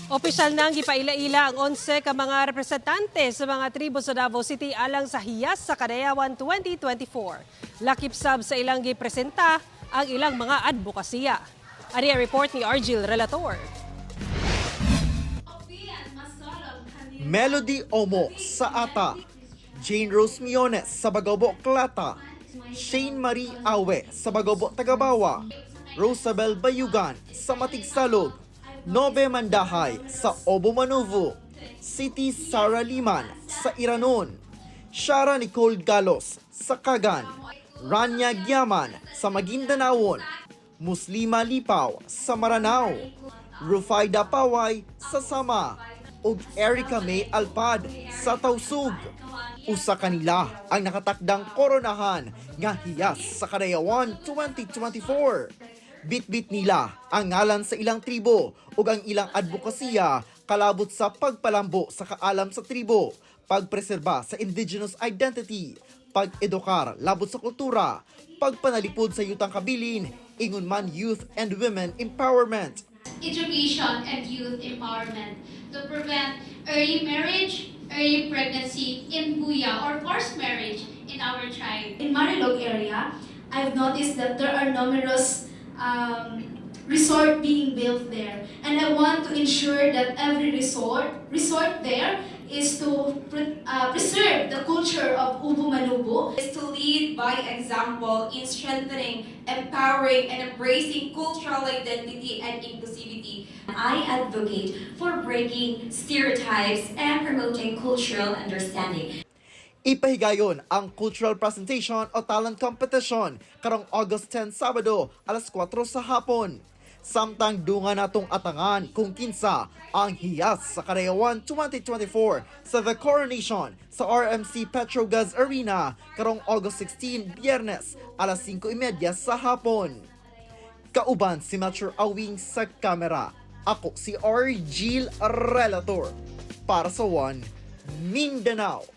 Opisyal nang gipaila-ila ang 11 ka mga representante sa mga tribo sa Davao City alang sa Hiyas sa Kadayawan 2024. Lakip sab sa ilang gipresenta ang ilang mga advokasya. Ari ang report ni Argil Relator. Melody Omo sa Ata, Jane Rose Miones sa Bagobo Klata, Shane Marie Awe sa Bagobo Tagabawa, Rosabel Bayugan sa Matigsalog, Nobe Mandahay sa Obo Manuvo, City Sara Liman sa Iranon, Shara Nicole Galos sa Kagan, Rania Giaman sa Maguindanaon, Muslima Lipaw sa Maranao, Rufaida Paway sa Sama, ug Erica May Alpad sa Tausug. Usa kanila ang nakatakdang koronahan nga Hiyas sa Kadayawan 2024. Bit-bit nila ang ngalan sa ilang tribo ug ang ilang advokasya kalabot sa pagpalambo sa kaalam sa tribo, pagpreserba sa indigenous identity, pag-edukar labot sa kultura, pagpanalipod sa yutang kabilin, ingon man youth and women empowerment. Education and youth empowerment to prevent early marriage, early pregnancy, imbuya, or forced marriage in our tribe. In Marilog area, I've noticed that there are numerous resort being built there, and I want to ensure that every resort there is to preserve the culture of Ubu Manubu. Is to lead by example in strengthening, empowering, and embracing cultural identity and inclusivity. I advocate for breaking stereotypes and promoting cultural understanding. Ipahigayon ang cultural presentation o talent competition karong August 10 Sabado alas 4 sa hapon. Samtang dunga natong atangan kung kinsa ang Hiyas sa Kadayawan 2024 sa The Coronation sa RMC Petrogaz Arena karong August 16 Biyernes alas 5:30 sa hapon. Kauban si Metro Awing sa kamera. Ako si Argil Relator para sa One Mindanao.